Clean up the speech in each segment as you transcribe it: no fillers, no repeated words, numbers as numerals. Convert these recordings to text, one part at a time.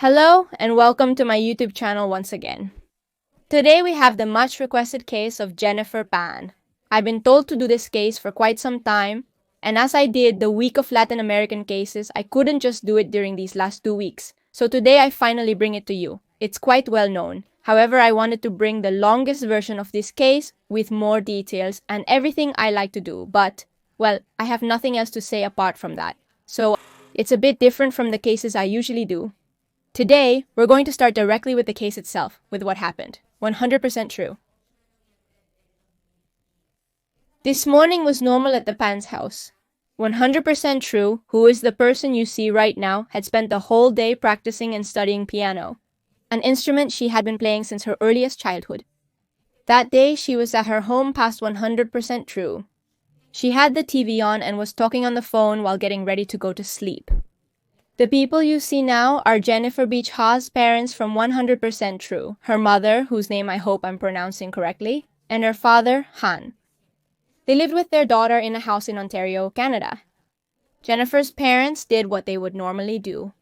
Hello and welcome to my YouTube channel once again. Today we have the much requested case of Jennifer Pan. I've been told to do this case for quite some time, and as I did the week of Latin American cases, I couldn't just do it during these last 2 weeks. So today I finally bring it to you. It's quite well known. However, I wanted to bring the longest version of this case with more details and everything I like to do, but, well, I have nothing else to say apart from that. So it's a bit different from the cases I usually do. Today, we're going to start directly with the case itself, with what happened. 100% true. This morning was normal at the Pan's house. 100% true, who is the person you see right now, had spent the whole day practicing and studying piano, an instrument she had been playing since her earliest childhood. That day, she was at her home past 100% true. She had the TV on and was talking on the phone while getting ready to go to sleep. The people you see now are Jennifer Beach Ha's parents from 100% True, her mother, whose name I hope I'm pronouncing correctly, and her father, Han. They lived with their daughter in a house in Ontario, Canada. Jennifer's parents did what they would normally do.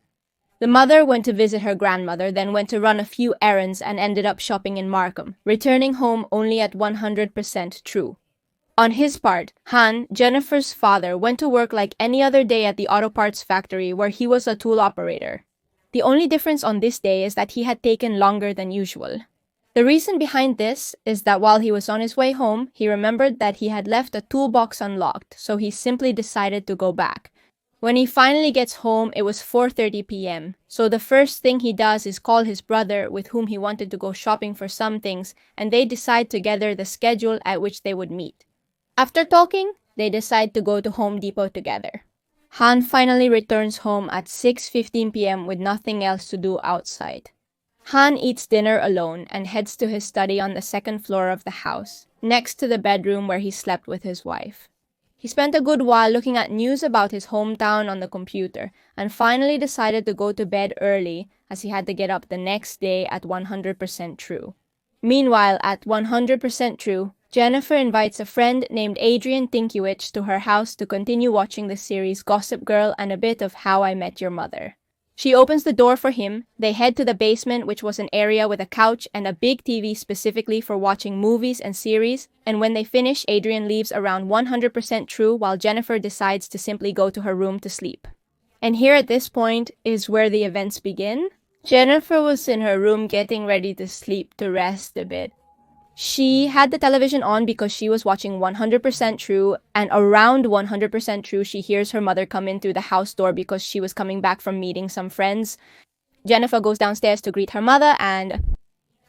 The mother went to visit her grandmother, then went to run a few errands and ended up shopping in Markham, returning home only at 100% True. On his part, Han, Jennifer's father, went to work like any other day at the auto parts factory where he was a tool operator. The only difference on this day is that he had taken longer than usual. The reason behind this is that while he was on his way home, he remembered that he had left a toolbox unlocked, so he simply decided to go back. When he finally gets home, it was 4:30 p.m., so the first thing he does is call his brother, with whom he wanted to go shopping for some things, and they decide together the schedule at which they would meet. After talking, they decide to go to Home Depot together. Han finally returns home at 6:15 p.m. with nothing else to do outside. Han eats dinner alone and heads to his study on the second floor of the house, next to the bedroom where he slept with his wife. He spent a good while looking at news about his hometown on the computer and finally decided to go to bed early as he had to get up the next day at 100% True. Meanwhile, at 100% True, Jennifer invites a friend named Adrian Tinkiewicz to her house to continue watching the series Gossip Girl and a bit of How I Met Your Mother. She opens the door for him, they head to the basement, which was an area with a couch and a big TV specifically for watching movies and series, and when they finish, Adrian leaves around 100% True while Jennifer decides to simply go to her room to sleep. And here at this point is where the events begin. Jennifer was in her room getting ready to sleep to rest a bit. She had the television on because she was watching 100% True, and around 100% True, she hears her mother come in through the house door because she was coming back from meeting some friends. Jennifer goes downstairs to greet her mother and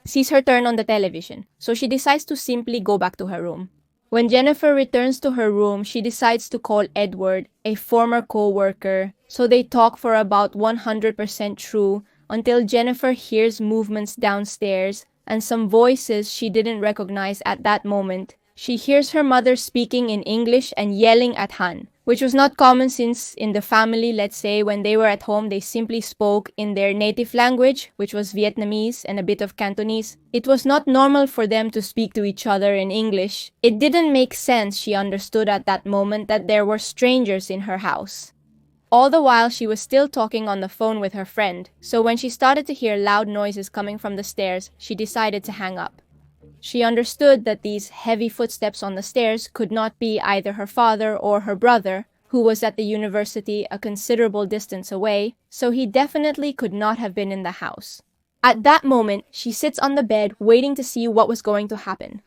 sees her turn on the television, so she decides to simply go back to her room. When Jennifer returns to her room, she decides to call Edward, a former co-worker, so they talk for about 100% True until Jennifer hears movements downstairs and some voices she didn't recognize at that moment. She hears her mother speaking in English and yelling at Han, which was not common since in the family, let's say, when they were at home, they simply spoke in their native language, which was Vietnamese and a bit of Cantonese. It was not normal for them to speak to each other in English. It didn't make sense, she understood at that moment, that there were strangers in her house. All the while, she was still talking on the phone with her friend, so when she started to hear loud noises coming from the stairs, she decided to hang up. She understood that these heavy footsteps on the stairs could not be either her father or her brother, who was at the university a considerable distance away, so he definitely could not have been in the house. At that moment, she sits on the bed waiting to see what was going to happen.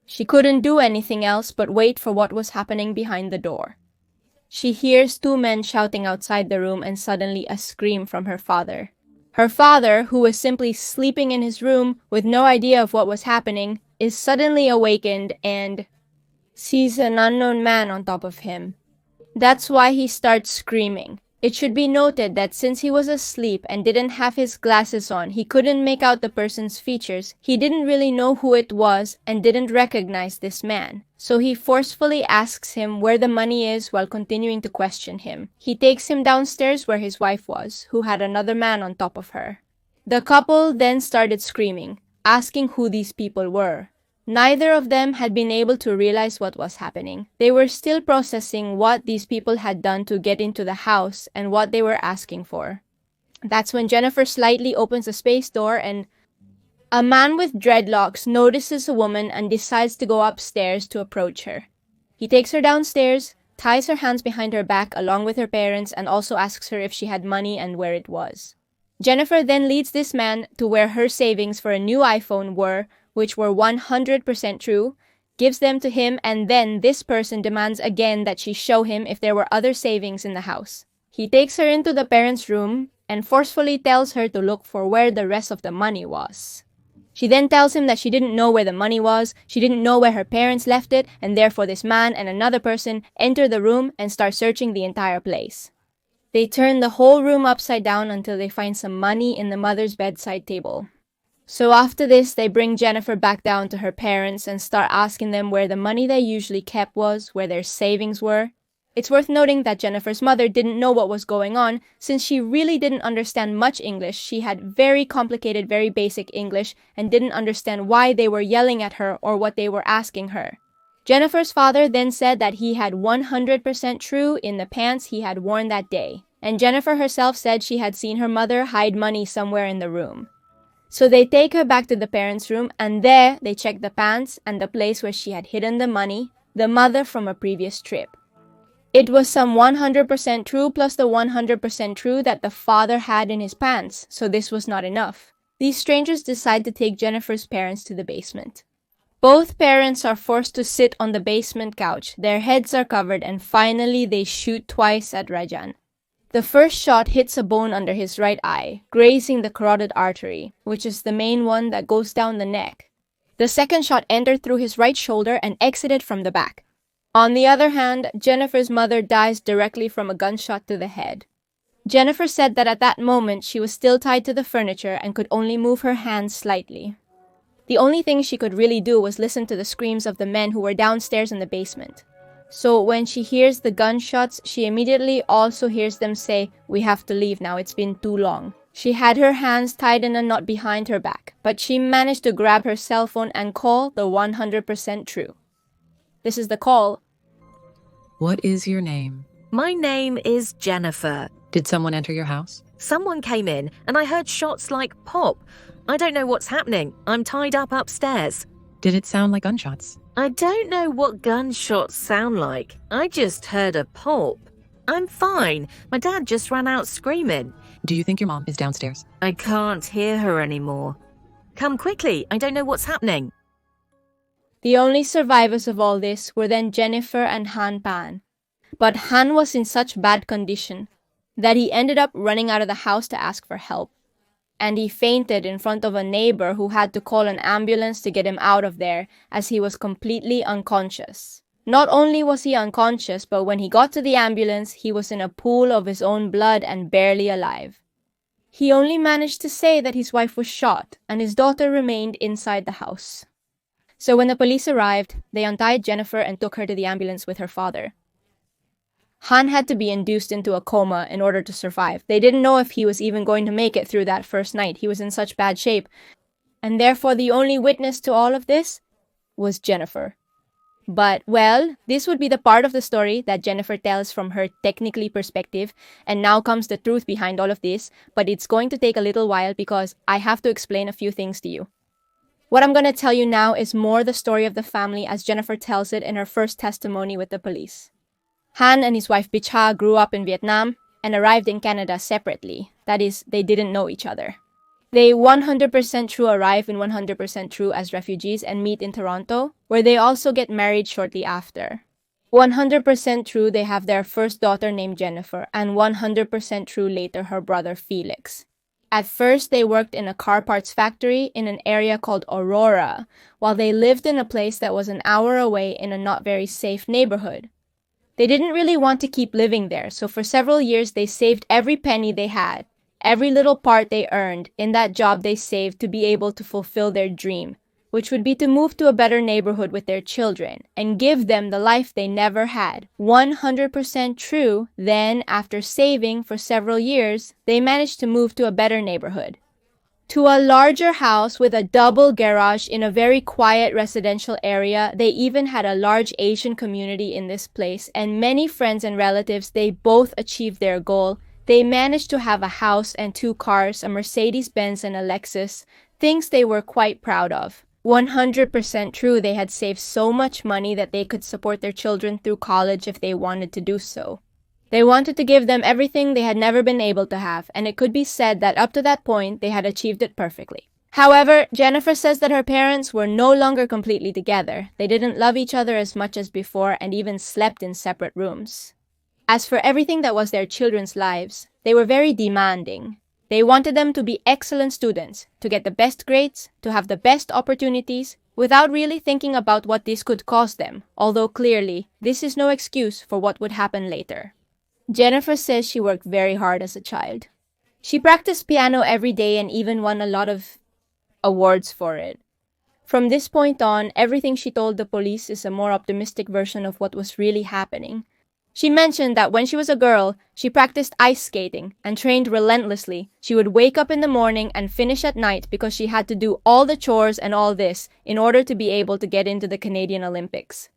She couldn't do anything else but wait for what was happening behind the door. She hears two men shouting outside the room and suddenly a scream from her father. Her father, who was simply sleeping in his room with no idea of what was happening, is suddenly awakened and sees an unknown man on top of him. That's why he starts screaming. It should be noted that since he was asleep and didn't have his glasses on, he couldn't make out the person's features. He didn't really know who it was and didn't recognize this man. So he forcefully asks him where the money is while continuing to question him. He takes him downstairs where his wife was, who had another man on top of her. The couple then started screaming, asking who these people were. Neither of them had been able to realize what was happening. They were still processing what these people had done to get into the house and what they were asking for. That's when Jennifer slightly opens the space door and a man with dreadlocks notices a woman and decides to go upstairs to approach her. He takes her downstairs, ties her hands behind her back along with her parents, and also asks her if she had money and where it was. Jennifer then leads this man to where her savings for a new iPhone were, which were 100% true, gives them to him, and then this person demands again that she show him if there were other savings in the house. He takes her into the parents' room and forcefully tells her to look for where the rest of the money was. She then tells him that she didn't know where the money was, she didn't know where her parents left it, and therefore this man and another person enter the room and start searching the entire place. They turn the whole room upside down until they find some money in the mother's bedside table. So after this, they bring Jennifer back down to her parents and start asking them where the money they usually kept was, where their savings were. It's worth noting that Jennifer's mother didn't know what was going on since she really didn't understand much English. She had very complicated, very basic English and didn't understand why they were yelling at her or what they were asking her. Jennifer's father then said that he had 100% true in the pants he had worn that day, and Jennifer herself said she had seen her mother hide money somewhere in the room. So they take her back to the parents' room, and there they check the pants and the place where she had hidden the money, the mother from a previous trip. It was some 100% true plus the 100% true that the father had in his pants, so this was not enough. These strangers decide to take Jennifer's parents to the basement. Both parents are forced to sit on the basement couch, their heads are covered, and finally they shoot twice at Rajan. The first shot hits a bone under his right eye, grazing the carotid artery, which is the main one that goes down the neck. The second shot entered through his right shoulder and exited from the back. On the other hand, Jennifer's mother dies directly from a gunshot to the head. Jennifer said that at that moment she was still tied to the furniture and could only move her hands slightly. The only thing she could really do was listen to the screams of the men who were downstairs in the basement. So when she hears the gunshots, she immediately also hears them say, "We have to leave now, it's been too long." She had her hands tied in a knot behind her back, but she managed to grab her cell phone and call the 100% true. This is the call. What is your name? My name is Jennifer. Did someone enter your house? Someone came in and I heard shots like pop. I don't know what's happening. I'm tied up upstairs. Did it sound like gunshots? I don't know what gunshots sound like. I just heard a pop. I'm fine. My dad just ran out screaming. Do you think your mom is downstairs? I can't hear her anymore. Come quickly. I don't know what's happening. The only survivors of all this were then Jennifer and Han Pan. But Han was in such bad condition that he ended up running out of the house to ask for help. And he fainted in front of a neighbor who had to call an ambulance to get him out of there as he was completely unconscious. Not only was he unconscious, but when he got to the ambulance, he was in a pool of his own blood and barely alive. He only managed to say that his wife was shot and his daughter remained inside the house. So when the police arrived, they untied Jennifer and took her to the ambulance with her father. Han had to be induced into a coma in order to survive. They didn't know if he was even going to make it through that first night. He was in such bad shape. And therefore the only witness to all of this was Jennifer. But, well, this would be the part of the story that Jennifer tells from her technically perspective, and now comes the truth behind all of this, but it's going to take a little while because I have to explain a few things to you. What I'm going to tell you now is more the story of the family as Jennifer tells it in her first testimony with the police. Han and his wife Bicha grew up in Vietnam and arrived in Canada separately. That is, they didn't know each other. They 100% true arrive in 100% true as refugees and meet in Toronto, where they also get married shortly after. 100% true they have their first daughter named Jennifer, and 100% true later her brother Felix. At first, they worked in a car parts factory in an area called Aurora, while they lived in a place that was an hour away in a not very safe neighborhood. They didn't really want to keep living there, so for several years they saved every penny they had, every little part they earned in that job they saved to be able to fulfill their dream, which would be to move to a better neighborhood with their children and give them the life they never had. 100% true, then, after saving for several years, they managed to move to a better neighborhood. To a larger house with a double garage in a very quiet residential area. They even had a large Asian community in this place, and many friends and relatives. They both achieved their goal. They managed to have a house and 2 cars, a Mercedes-Benz and a Lexus, things they were quite proud of. 100% true, they had saved so much money that they could support their children through college if they wanted to do so. They wanted to give them everything they had never been able to have, and it could be said that up to that point, they had achieved it perfectly. However, Jennifer says that her parents were no longer completely together. They didn't love each other as much as before and even slept in separate rooms. As for everything that was their children's lives, they were very demanding. They wanted them to be excellent students, to get the best grades, to have the best opportunities, without really thinking about what this could cost them, although clearly, this is no excuse for what would happen later. Jennifer says she worked very hard as a child. She practiced piano every day and even won a lot of awards for it. From this point on, everything she told the police is a more optimistic version of what was really happening. She mentioned that when she was a girl, she practiced ice skating and trained relentlessly. She would wake up in the morning and finish at night because she had to do all the chores and all this in order to be able to get into the Canadian Olympics.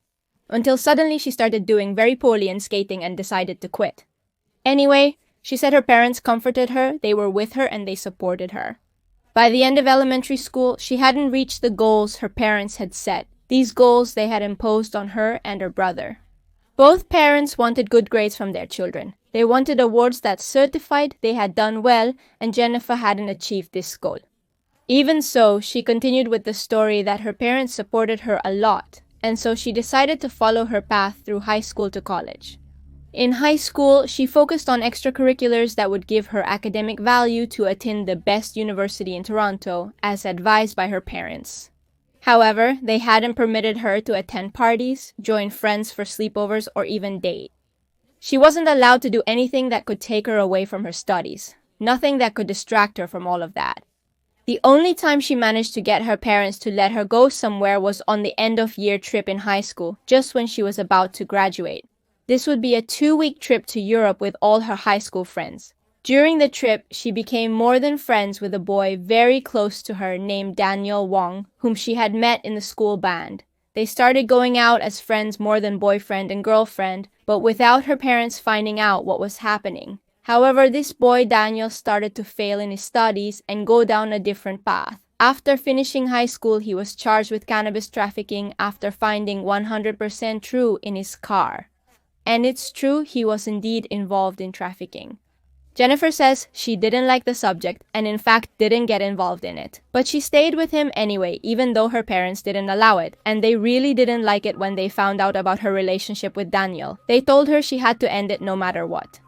Until suddenly she started doing very poorly in skating and decided to quit. Anyway, she said her parents comforted her, they were with her, and they supported her. By the end of elementary school, she hadn't reached the goals her parents had set. These goals they had imposed on her and her brother. Both parents wanted good grades from their children. They wanted awards that certified they had done well, and Jennifer hadn't achieved this goal. Even so, she continued with the story that her parents supported her a lot, and so she decided to follow her path through high school to college. In high school, she focused on extracurriculars that would give her academic value to attend the best university in Toronto, as advised by her parents. However, they hadn't permitted her to attend parties, join friends for sleepovers, or even date. She wasn't allowed to do anything that could take her away from her studies, nothing that could distract her from all of that. The only time she managed to get her parents to let her go somewhere was on the end-of-year trip in high school, just when she was about to graduate. This would be a 2-week trip to Europe with all her high school friends. During the trip, she became more than friends with a boy very close to her named Daniel Wong, whom she had met in the school band. They started going out as friends more than boyfriend and girlfriend, but without her parents finding out what was happening. However, this boy Daniel started to fail in his studies and go down a different path. After finishing high school, he was charged with cannabis trafficking after finding 100% true in his car. And it's true, he was indeed involved in trafficking. Jennifer says she didn't like the subject and in fact didn't get involved in it. But she stayed with him anyway, even though her parents didn't allow it, and they really didn't like it when they found out about her relationship with Daniel. They told her she had to end it no matter what.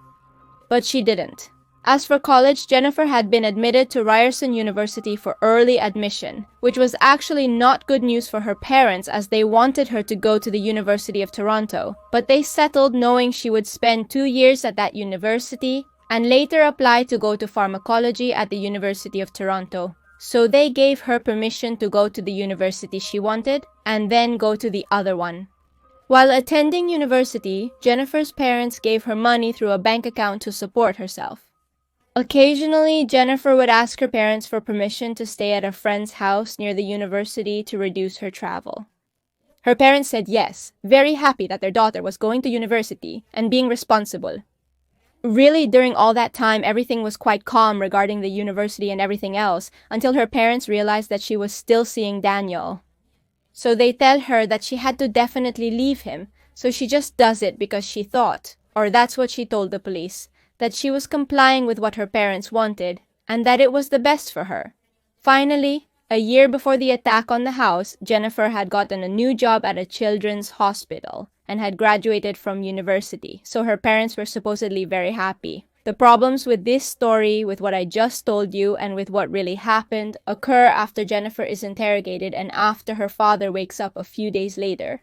But she didn't. As for college, Jennifer had been admitted to Ryerson University for early admission, which was actually not good news for her parents as they wanted her to go to the University of Toronto. But they settled knowing she would spend 2 years at that university and later apply to go to pharmacology at the University of Toronto. So they gave her permission to go to the university she wanted and then go to the other one. While attending university, Jennifer's parents gave her money through a bank account to support herself. Occasionally, Jennifer would ask her parents for permission to stay at a friend's house near the university to reduce her travel. Her parents said yes, very happy that their daughter was going to university and being responsible. Really, during all that time, everything was quite calm regarding the university and everything else, until her parents realized that she was still seeing Daniel. So they tell her that she had to definitely leave him, so she just does it because she thought, or that's what she told the police, that she was complying with what her parents wanted, and that it was the best for her. Finally, a year before the attack on the house, Jennifer had gotten a new job at a children's hospital and had graduated from university, so her parents were supposedly very happy. The problems with this story, with what I just told you, and with what really happened, occur after Jennifer is interrogated and after her father wakes up a few days later.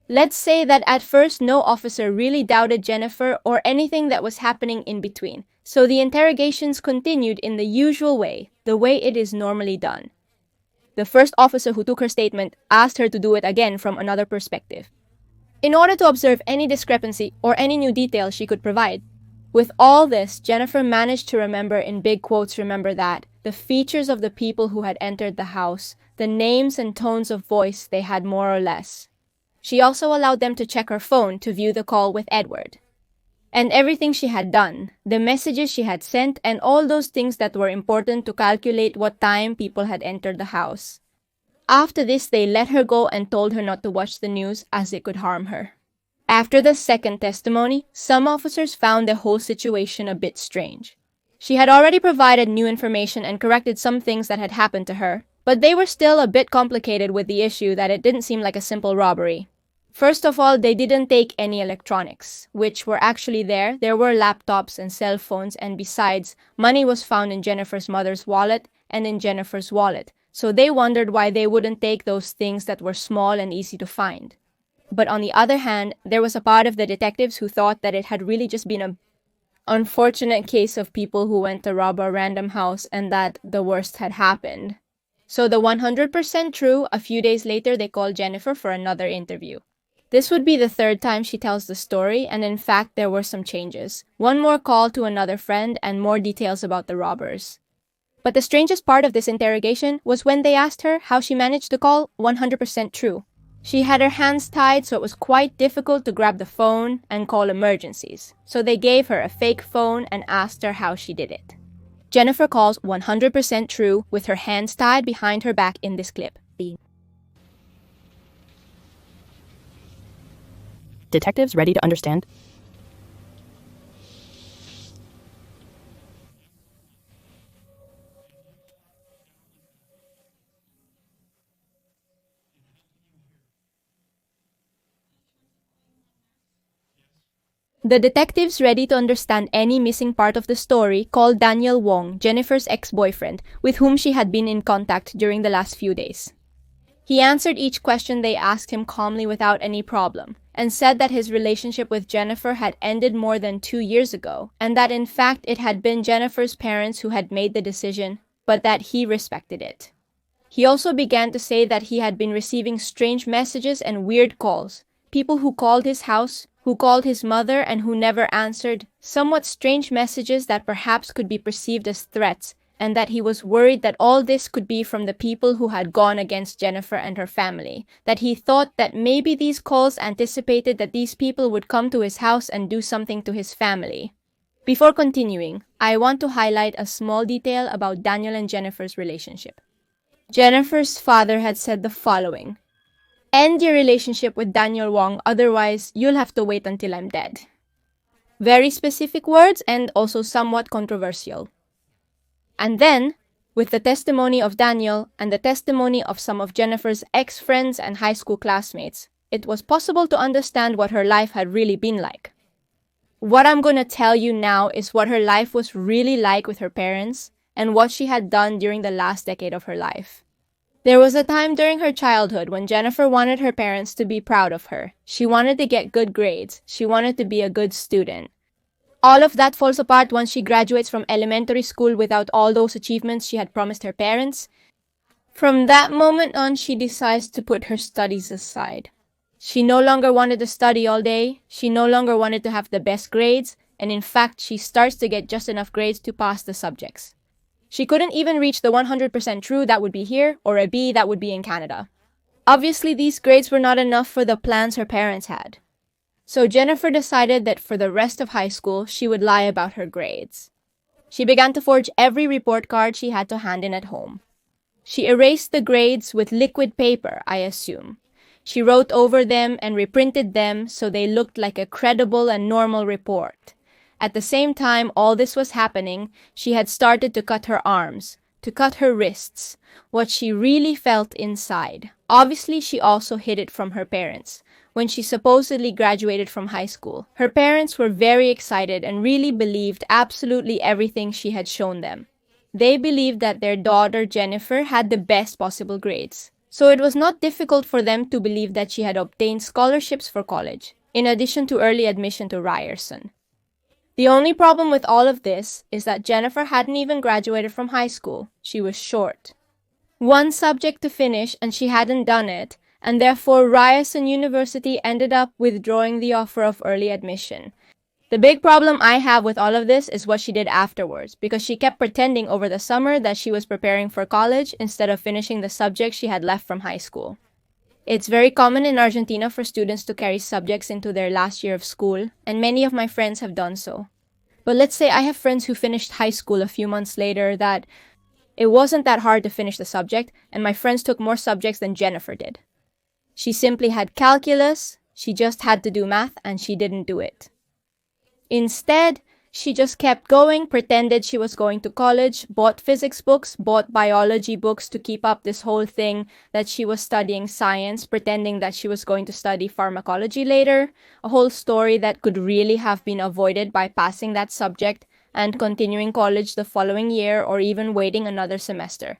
Let's say that at first no officer really doubted Jennifer or anything that was happening in between, so the interrogations continued in the usual way, the way it is normally done. The first officer who took her statement asked her to do it again from another perspective, in order to observe any discrepancy or any new details she could provide. With all this, Jennifer managed to remember, in big quotes, remember that, the features of the people who had entered the house, the names and tones of voice they had more or less. She also allowed them to check her phone to view the call with Edward. and everything she had done, the messages she had sent, and all those things that were important to calculate what time people had entered the house. After this, they let her go and told her not to watch the news as it could harm her. After the second testimony, some officers found the whole situation a bit strange. She had already provided new information and corrected some things that had happened to her, but they were still a bit complicated with the issue that it didn't seem like a simple robbery. First of all, they didn't take any electronics, which were actually there. There were laptops and cell phones, and besides, money was found in Jennifer's mother's wallet and in Jennifer's wallet, so they wondered why they wouldn't take those things that were small and easy to find. But on the other hand, there was a part of the detectives who thought that it had really just been an unfortunate case of people who went to rob a random house and that the worst had happened. So the 100% true, a few days later they called Jennifer for another interview. This would be the third time she tells the story, and in fact there were some changes. One more call to another friend and more details about the robbers. But the strangest part of this interrogation was when they asked her how she managed to call 100% true. She had her hands tied, so it was quite difficult to grab the phone and call emergencies. So they gave her a fake phone and asked her how she did it. Jennifer calls 100% true with her hands tied behind her back in this clip. Detectives ready to understand? The detectives ready to understand any missing part of the story called Daniel Wong, Jennifer's ex-boyfriend, with whom she had been in contact during the last few days. He answered each question they asked him calmly without any problem, and said that his relationship with Jennifer had ended more than 2 years ago, and that in fact it had been Jennifer's parents who had made the decision, but that he respected it. He also began to say that he had been receiving strange messages and weird calls, people who called his house, who called his mother and who never answered, somewhat strange messages that perhaps could be perceived as threats, and that he was worried that all this could be from the people who had gone against Jennifer and her family, that he thought that maybe these calls anticipated that these people would come to his house and do something to his family. Before continuing, I want to highlight a small detail about Daniel and Jennifer's relationship. Jennifer's father had said the following: "End your relationship with Daniel Wong, otherwise you'll have to wait until I'm dead." Very specific words and also somewhat controversial. And then, with the testimony of Daniel and the testimony of some of Jennifer's ex-friends and high school classmates, it was possible to understand what her life had really been like. What I'm going to tell you now is what her life was really like with her parents and what she had done during the last decade of her life. There was a time during her childhood when Jennifer wanted her parents to be proud of her. She wanted to get good grades. She wanted to be a good student. All of that falls apart once she graduates from elementary school without all those achievements she had promised her parents. From that moment on, she decides to put her studies aside. She no longer wanted to study all day. She no longer wanted to have the best grades. And in fact, she starts to get just enough grades to pass the subjects. She couldn't even reach the 100% true that would be here or a B that would be in Canada. Obviously, these grades were not enough for the plans her parents had. So Jennifer decided that for the rest of high school, she would lie about her grades. She began to forge every report card she had to hand in at home. She erased the grades with liquid paper, I assume. She wrote over them and reprinted them so they looked like a credible and normal report. At the same time all this was happening, she had started to cut her arms, to cut her wrists, what she really felt inside. Obviously, she also hid it from her parents. When she supposedly graduated from high school, her parents were very excited and really believed absolutely everything she had shown them. They believed that their daughter Jennifer had the best possible grades. So it was not difficult for them to believe that she had obtained scholarships for college, in addition to early admission to Ryerson. The only problem with all of this is that Jennifer hadn't even graduated from high school. She was short. One subject to finish and she hadn't done it, and therefore Ryerson University ended up withdrawing the offer of early admission. The big problem I have with all of this is what she did afterwards, because she kept pretending over the summer that she was preparing for college instead of finishing the subject she had left from high school. It's very common in Argentina for students to carry subjects into their last year of school, and many of my friends have done so. But let's say I have friends who finished high school a few months later that it wasn't that hard to finish the subject, and my friends took more subjects than Jennifer did. She simply had calculus, she just had to do math, and she didn't do it. Instead, she just kept going, pretended she was going to college, bought physics books, bought biology books to keep up this whole thing that she was studying science, pretending that she was going to study pharmacology later, a whole story that could really have been avoided by passing that subject and continuing college the following year or even waiting another semester.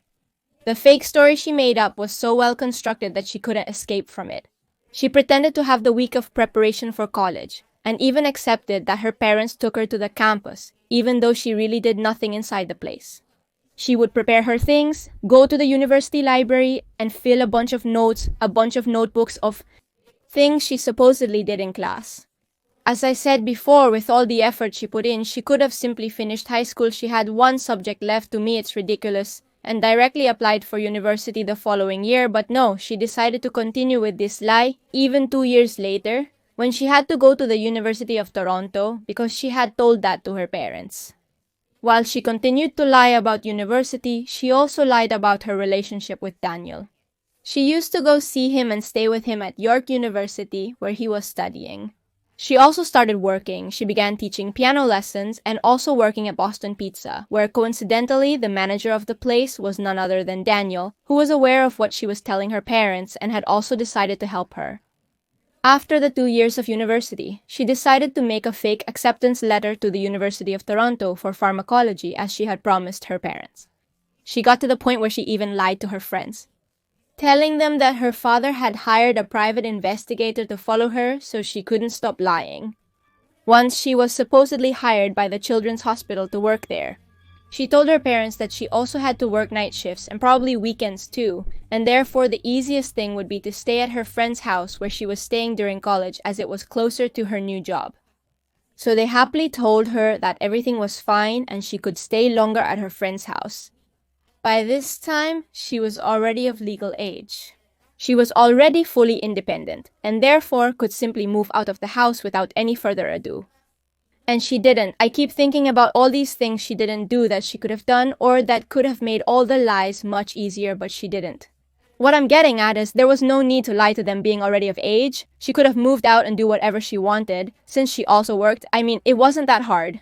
The fake story she made up was so well constructed that she couldn't escape from it. She pretended to have the week of preparation for college, and even accepted that her parents took her to the campus, even though she really did nothing inside the place. She would prepare her things, go to the university library, and fill a bunch of notes, a bunch of notebooks of things she supposedly did in class. As I said before, with all the effort she put in, she could have simply finished high school. She had one subject left. To me, it's ridiculous, and directly applied for university the following year, but no, she decided to continue with this lie, even 2 years later, when she had to go to the University of Toronto because she had told that to her parents. While she continued to lie about university, she also lied about her relationship with Daniel. She used to go see him and stay with him at York University, where he was studying. She also started working. She began teaching piano lessons and also working at Boston Pizza, where coincidentally the manager of the place was none other than Daniel, who was aware of what she was telling her parents and had also decided to help her. After the 2 years of university, she decided to make a fake acceptance letter to the University of Toronto for pharmacology as she had promised her parents. She got to the point where she even lied to her friends, telling them that her father had hired a private investigator to follow her so she couldn't stop lying. Once she was supposedly hired by the Children's Hospital to work there. She told her parents that she also had to work night shifts and probably weekends too, and therefore the easiest thing would be to stay at her friend's house where she was staying during college as it was closer to her new job. So they happily told her that everything was fine and she could stay longer at her friend's house. By this time, she was already of legal age. She was already fully independent and therefore could simply move out of the house without any further ado. And she didn't. I keep thinking about all these things she didn't do that she could have done or that could have made all the lies much easier, but she didn't. What I'm getting at is there was no need to lie to them being already of age. She could have moved out and do whatever she wanted, since she also worked. I mean, it wasn't that hard.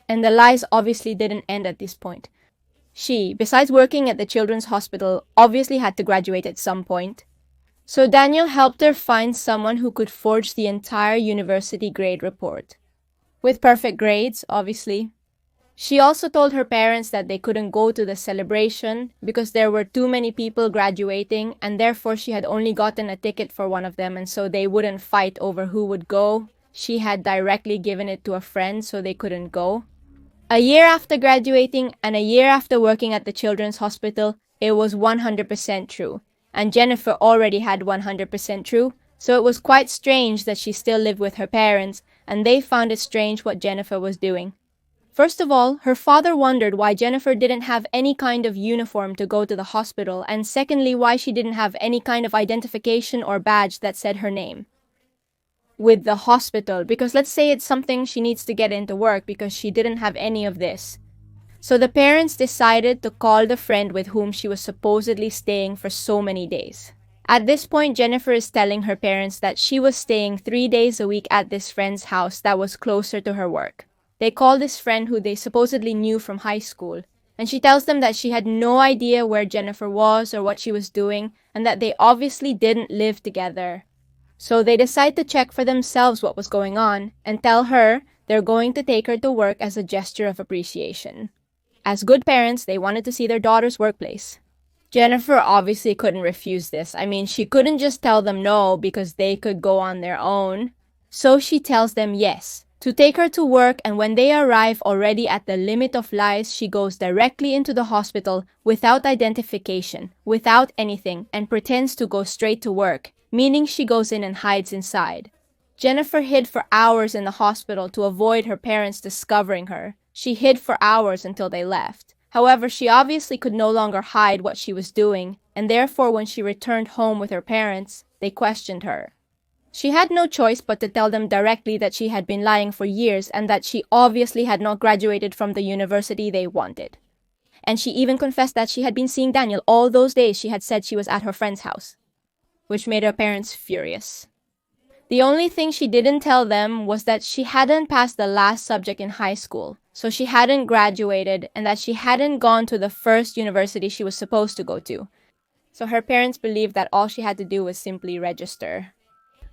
And the lies obviously didn't end at this point. She, besides working at the Children's Hospital, obviously had to graduate at some point. So Daniel helped her find someone who could forge the entire university grade report. With perfect grades, obviously. She also told her parents that they couldn't go to the celebration because there were too many people graduating and therefore she had only gotten a ticket for one of them and so they wouldn't fight over who would go. She had directly given it to a friend so they couldn't go. A year after graduating and a year after working at the Children's Hospital, it was 100% true. And Jennifer already had 100% true, so it was quite strange that she still lived with her parents, and they found it strange what Jennifer was doing. First of all, her father wondered why Jennifer didn't have any kind of uniform to go to the hospital, and secondly, why she didn't have any kind of identification or badge that said her name with the hospital, because let's say it's something she needs to get into work because she didn't have any of this. So the parents decided to call the friend with whom she was supposedly staying for so many days. At this point, Jennifer is telling her parents that she was staying 3 days a week at this friend's house that was closer to her work. They call this friend who they supposedly knew from high school, and she tells them that she had no idea where Jennifer was or what she was doing, and that they obviously didn't live together. So they decide to check for themselves what was going on, and tell her they're going to take her to work as a gesture of appreciation. As good parents, they wanted to see their daughter's workplace. Jennifer obviously couldn't refuse this. I mean, she couldn't just tell them no because they could go on their own. So she tells them yes, to take her to work, and when they arrive already at the limit of lies, she goes directly into the hospital without identification, without anything, and pretends to go straight to work, meaning she goes in and hides inside. Jennifer hid for hours in the hospital to avoid her parents discovering her. She hid for hours until they left. However, she obviously could no longer hide what she was doing, and therefore when she returned home with her parents, they questioned her. She had no choice but to tell them directly that she had been lying for years and that she obviously had not graduated from the university they wanted. And she even confessed that she had been seeing Daniel all those days she had said she was at her friend's house, which made her parents furious. The only thing she didn't tell them was that she hadn't passed the last subject in high school, so she hadn't graduated, and that she hadn't gone to the first university she was supposed to go to. So her parents believed that all she had to do was simply register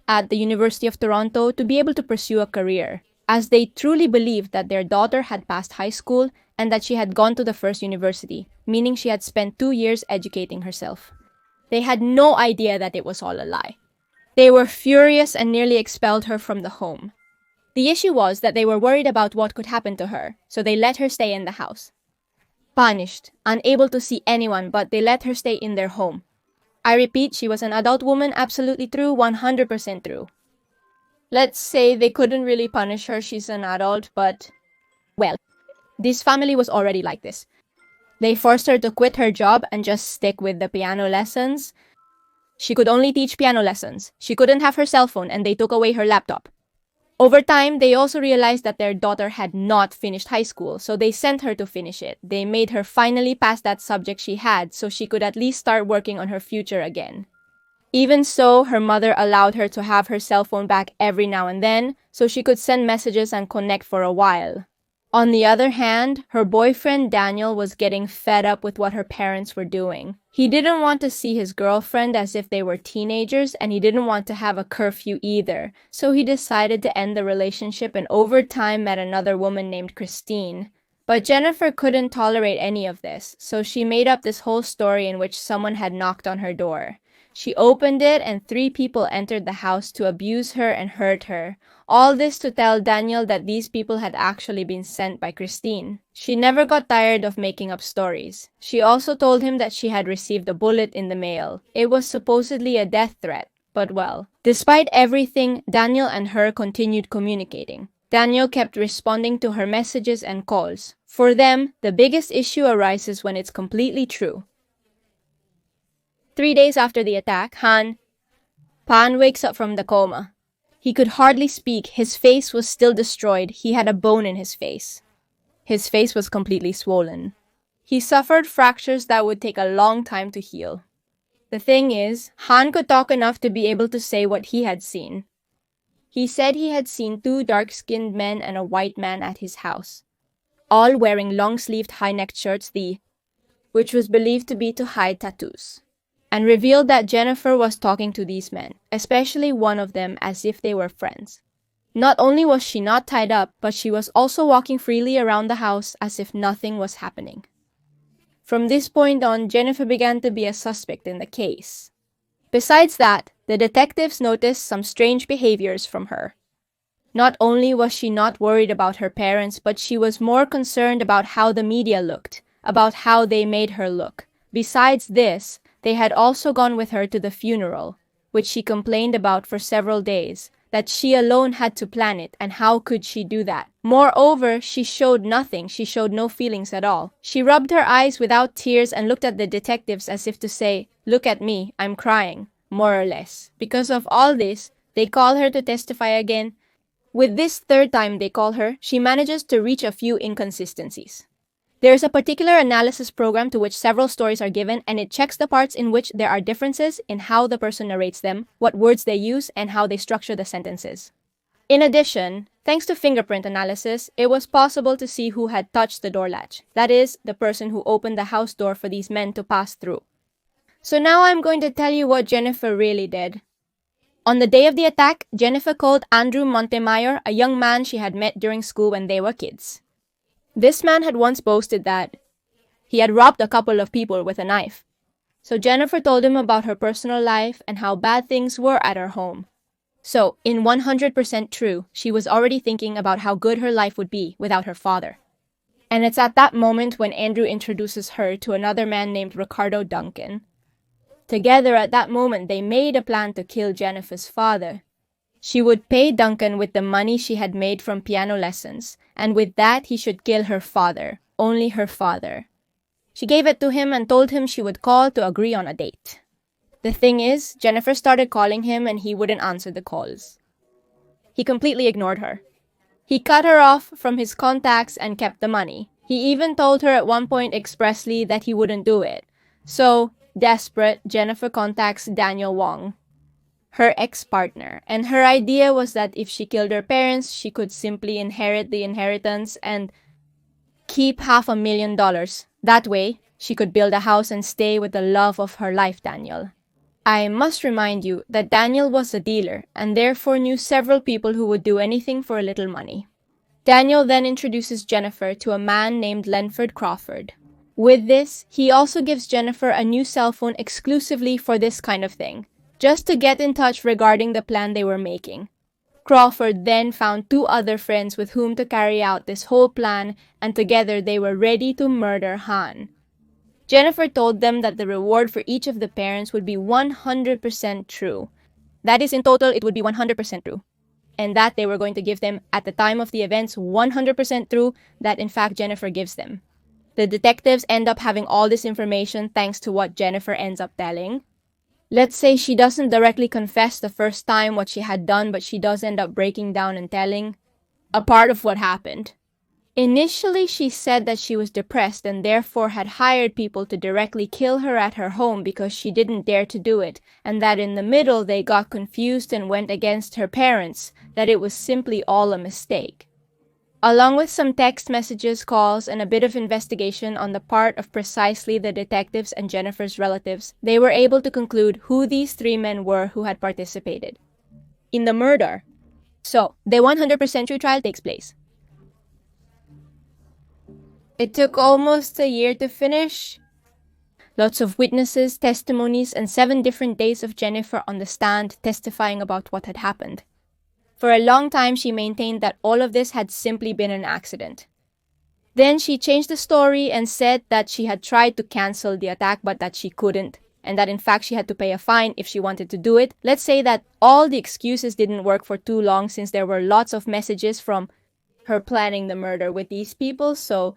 at the University of Toronto to be able to pursue a career, as they truly believed that their daughter had passed high school and that she had gone to the first university, meaning she had spent 2 years educating herself. They had no idea that it was all a lie. They were furious and nearly expelled her from the home. The issue was that they were worried about what could happen to her, so they let her stay in the house. Punished, unable to see anyone, but they let her stay in their home. I repeat, she was an adult woman, absolutely true, 100% true. Let's say they couldn't really punish her, she's an adult, but, well, this family was already like this. They forced her to quit her job and just stick with the piano lessons. She could only teach piano lessons. She couldn't have her cell phone, and they took away her laptop. Over time, they also realized that their daughter had not finished high school, so they sent her to finish it. They made her finally pass that subject she had, so she could at least start working on her future again. Even so, her mother allowed her to have her cell phone back every now and then, so she could send messages and connect for a while. On the other hand, her boyfriend Daniel was getting fed up with what her parents were doing. He didn't want to see his girlfriend as if they were teenagers, and he didn't want to have a curfew either, so he decided to end the relationship and over time met another woman named Christine. But Jennifer couldn't tolerate any of this, so she made up this whole story in which someone had knocked on her door. She opened it and 3 people entered the house to abuse her and hurt her. All this to tell Daniel that these people had actually been sent by Christine. She never got tired of making up stories. She also told him that she had received a bullet in the mail. It was supposedly a death threat, but well. Despite everything, Daniel and her continued communicating. Daniel kept responding to her messages and calls. For them, the biggest issue arises when it's completely true. 3 days after the attack, Pan wakes up from the coma. He could hardly speak. His face was still destroyed. He had a bone in his face. His face was completely swollen. He suffered fractures that would take a long time to heal. The thing is, Han could talk enough to be able to say what he had seen. He said he had seen 2 dark-skinned men and a white man at his house, all wearing long-sleeved high-necked shirts, which was believed to be to hide tattoos, and revealed that Jennifer was talking to these men, especially one of them, as if they were friends. Not only was she not tied up, but she was also walking freely around the house as if nothing was happening. From this point on, Jennifer began to be a suspect in the case. Besides that, the detectives noticed some strange behaviors from her. Not only was she not worried about her parents, but she was more concerned about how the media looked, about how they made her look. Besides this, they had also gone with her to the funeral, which she complained about for several days, that she alone had to plan it, and how could she do that? Moreover, she showed nothing. She showed no feelings at all. She rubbed her eyes without tears and looked at the detectives as if to say, "Look at me, I'm crying," more or less. Because of all this, they call her to testify again. With this 3rd time they call her, she manages to reach a few inconsistencies. There is a particular analysis program to which several stories are given, and it checks the parts in which there are differences in how the person narrates them, what words they use, and how they structure the sentences. In addition, thanks to fingerprint analysis, it was possible to see who had touched the door latch. That is, the person who opened the house door for these men to pass through. So now I'm going to tell you what Jennifer really did. On the day of the attack, Jennifer called Andrew Montemayor, a young man she had met during school when they were kids. This man had once boasted that he had robbed a couple of people with a knife. So Jennifer told him about her personal life and how bad things were at her home. So, in 100% true, she was already thinking about how good her life would be without her father. And it's at that moment when Andrew introduces her to another man named Ricardo Duncan. Together at that moment, they made a plan to kill Jennifer's father. She would pay Duncan with the money she had made from piano lessons, and with that he should kill her father, only her father. She gave it to him and told him she would call to agree on a date. The thing is, Jennifer started calling him and he wouldn't answer the calls. He completely ignored her. He cut her off from his contacts and kept the money. He even told her at one point expressly that he wouldn't do it. So, desperate, Jennifer contacts Daniel Wong, her ex-partner, and her idea was that if she killed her parents, she could simply inherit the inheritance and keep $500,000. That way, she could build a house and stay with the love of her life, Daniel. I must remind you that Daniel was a dealer and therefore knew several people who would do anything for a little money. Daniel then introduces Jennifer to a man named Lenford Crawford. With this, he also gives Jennifer a new cell phone exclusively for this kind of thing, just to get in touch regarding the plan they were making. Crawford then found 2 other friends with whom to carry out this whole plan, and together they were ready to murder Han. Jennifer told them that the reward for each of the parents would be 100% true. That is, in total, it would be 100% true. And that they were going to give them, at the time of the events, 100% true that in fact Jennifer gives them. The detectives end up having all this information thanks to what Jennifer ends up telling. Let's say she doesn't directly confess the first time what she had done, but she does end up breaking down and telling a part of what happened. Initially, she said that she was depressed and therefore had hired people to directly kill her at her home because she didn't dare to do it, and that in the middle they got confused and went against her parents, that it was simply all a mistake. Along with some text messages, calls, and a bit of investigation on the part of precisely the detectives and Jennifer's relatives, they were able to conclude who these 3 men were who had participated in the murder. So, the 100% true trial takes place. It took almost a year to finish. Lots of witnesses, testimonies, and 7 different days of Jennifer on the stand testifying about what had happened. For a long time, she maintained that all of this had simply been an accident. Then she changed the story and said that she had tried to cancel the attack but that she couldn't, and that in fact she had to pay a fine if she wanted to do it. Let's say that all the excuses didn't work for too long since there were lots of messages from her planning the murder with these people, so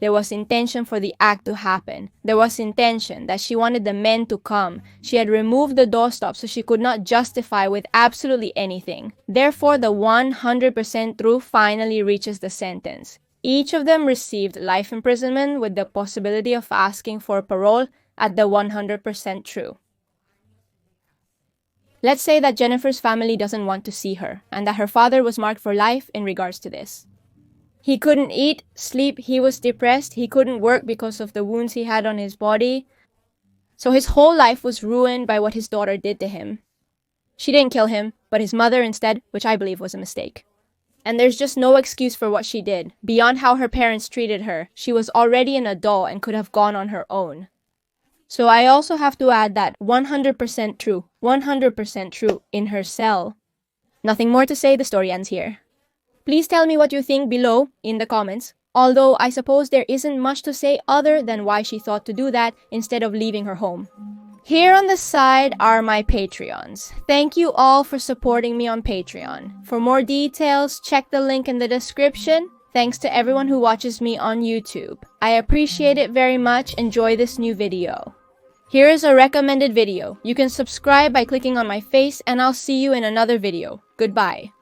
there was intention for the act to happen. There was intention that she wanted the men to come. She had removed the doorstop so she could not justify with absolutely anything. Therefore, the 100% true finally reaches the sentence. Each of them received life imprisonment with the possibility of asking for parole at the 100% true. Let's say that Jennifer's family doesn't want to see her, and that her father was marked for life in regards to this. He couldn't eat, sleep, he was depressed, he couldn't work because of the wounds he had on his body. So his whole life was ruined by what his daughter did to him. She didn't kill him, but his mother instead, which I believe was a mistake. And there's just no excuse for what she did. Beyond how her parents treated her, she was already an adult and could have gone on her own. So I also have to add that 100% true in her cell. Nothing more to say, the story ends here. Please tell me what you think below in the comments, although I suppose there isn't much to say other than why she thought to do that instead of leaving her home. Here on the side are my Patreons. Thank you all for supporting me on Patreon. For more details, check the link in the description. Thanks to everyone who watches me on YouTube. I appreciate it very much. Enjoy this new video. Here is a recommended video. You can subscribe by clicking on my face, and I'll see you in another video. Goodbye.